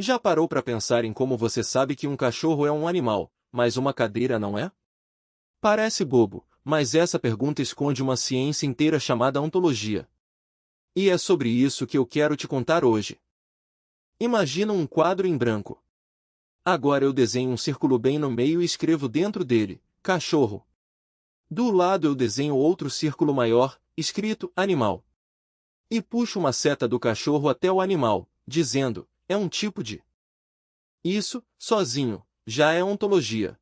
Já parou para pensar em como você sabe que um cachorro é um animal, mas uma cadeira não é? Parece bobo, mas essa pergunta esconde uma ciência inteira chamada ontologia. E é sobre isso que eu quero te contar hoje. Imagina um quadro em branco. Agora eu desenho um círculo bem no meio e escrevo dentro dele, cachorro. Do lado eu desenho outro círculo maior, escrito animal. E puxo uma seta do cachorro até o animal, dizendo, é um tipo de. Isso, sozinho, já é ontologia.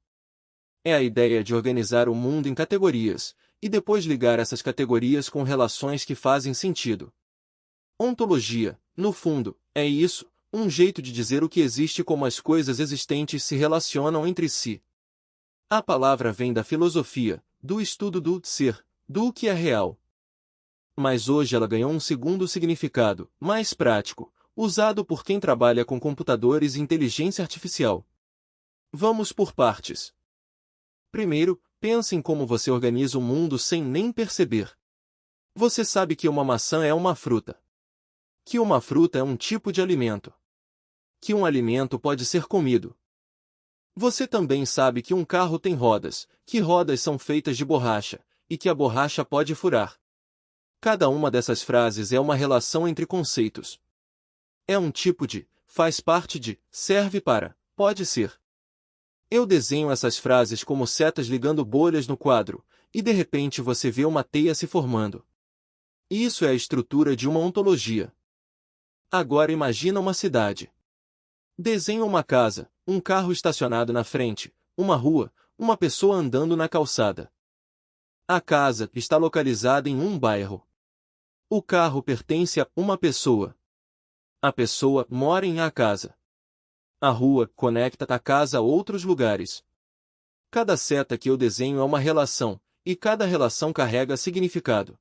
É a ideia de organizar o mundo em categorias, e depois ligar essas categorias com relações que fazem sentido. Ontologia, no fundo, é isso, um jeito de dizer o que existe como as coisas existentes se relacionam entre si. A palavra vem da filosofia, do estudo do ser, do que é real. Mas hoje ela ganhou um segundo significado, mais prático, usado por quem trabalha com computadores e inteligência artificial. Vamos por partes. Primeiro, pense em como você organiza o mundo sem nem perceber. Você sabe que uma maçã é uma fruta. Que uma fruta é um tipo de alimento. Que um alimento pode ser comido. Você também sabe que um carro tem rodas, que rodas são feitas de borracha, e que a borracha pode furar. Cada uma dessas frases é uma relação entre conceitos. É um tipo de, faz parte de, serve para, pode ser. Eu desenho essas frases como setas ligando bolhas no quadro, e de repente você vê uma teia se formando. Isso é a estrutura de uma ontologia. Agora imagina uma cidade. Desenha uma casa, um carro estacionado na frente, uma rua, uma pessoa andando na calçada. A casa está localizada em um bairro. O carro pertence a uma pessoa. A pessoa mora em a casa. A rua conecta a casa a outros lugares. Cada seta que eu desenho é uma relação, e cada relação carrega significado.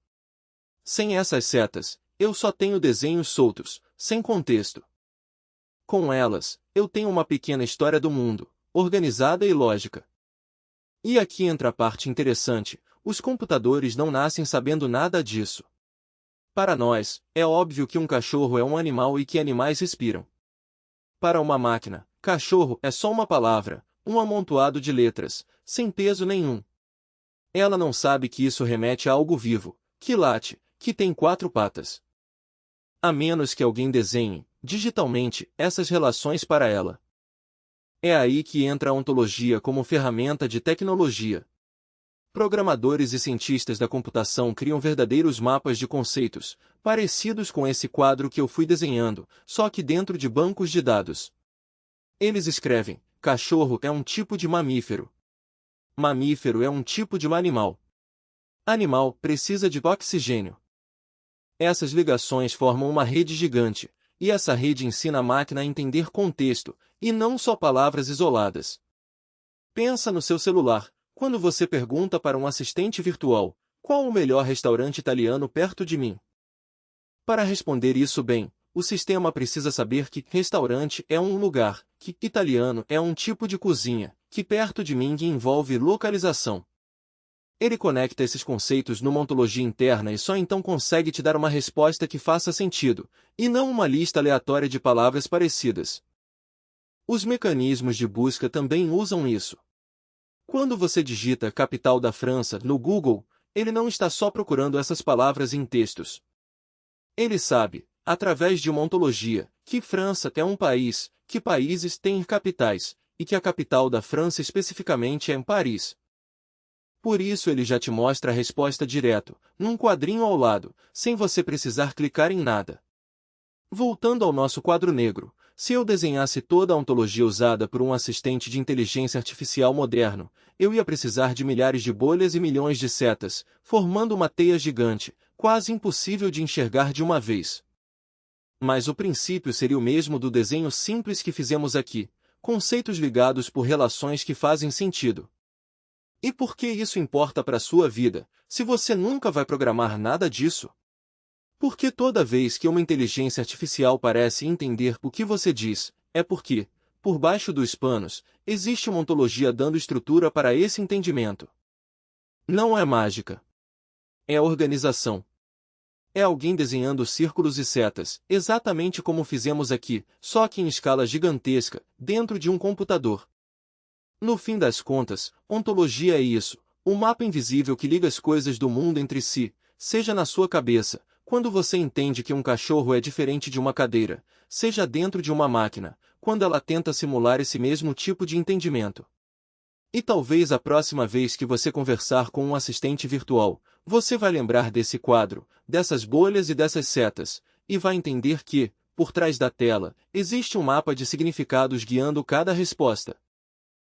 Sem essas setas, eu só tenho desenhos soltos, sem contexto. Com elas, eu tenho uma pequena história do mundo, organizada e lógica. E aqui entra a parte interessante, os computadores não nascem sabendo nada disso. Para nós, é óbvio que um cachorro é um animal e que animais respiram. Para uma máquina, cachorro é só uma palavra, um amontoado de letras, sem peso nenhum. Ela não sabe que isso remete a algo vivo, que late, que tem 4 patas. A menos que alguém desenhe, digitalmente, essas relações para ela. É aí que entra a ontologia como ferramenta de tecnologia. Programadores e cientistas da computação criam verdadeiros mapas de conceitos, parecidos com esse quadro que eu fui desenhando, só que dentro de bancos de dados. Eles escrevem, cachorro é um tipo de mamífero. Mamífero é um tipo de animal. Animal precisa de oxigênio. Essas ligações formam uma rede gigante, e essa rede ensina a máquina a entender contexto, e não só palavras isoladas. Pensa no seu celular. Quando você pergunta para um assistente virtual, qual o melhor restaurante italiano perto de mim? Para responder isso bem, o sistema precisa saber que restaurante é um lugar, que italiano é um tipo de cozinha, que perto de mim envolve localização. Ele conecta esses conceitos numa ontologia interna e só então consegue te dar uma resposta que faça sentido, e não uma lista aleatória de palavras parecidas. Os mecanismos de busca também usam isso. Quando você digita capital da França no Google, ele não está só procurando essas palavras em textos. Ele sabe, através de uma ontologia, que França é um país, que países têm capitais, e que a capital da França especificamente é em Paris. Por isso ele já te mostra a resposta direto, num quadrinho ao lado, sem você precisar clicar em nada. Voltando ao nosso quadro negro, se eu desenhasse toda a ontologia usada por um assistente de inteligência artificial moderno, eu ia precisar de milhares de bolhas e milhões de setas, formando uma teia gigante, quase impossível de enxergar de uma vez. Mas o princípio seria o mesmo do desenho simples que fizemos aqui, conceitos ligados por relações que fazem sentido. E por que isso importa para a sua vida, se você nunca vai programar nada disso? Porque toda vez que uma inteligência artificial parece entender o que você diz, é porque, por baixo dos panos, existe uma ontologia dando estrutura para esse entendimento. Não é mágica. É organização. É alguém desenhando círculos e setas, exatamente como fizemos aqui, só que em escala gigantesca, dentro de um computador. No fim das contas, ontologia é isso, um mapa invisível que liga as coisas do mundo entre si, seja na sua cabeça, quando você entende que um cachorro é diferente de uma cadeira, seja dentro de uma máquina, quando ela tenta simular esse mesmo tipo de entendimento. E talvez a próxima vez que você conversar com um assistente virtual, você vai lembrar desse quadro, dessas bolhas e dessas setas, e vai entender que, por trás da tela, existe um mapa de significados guiando cada resposta.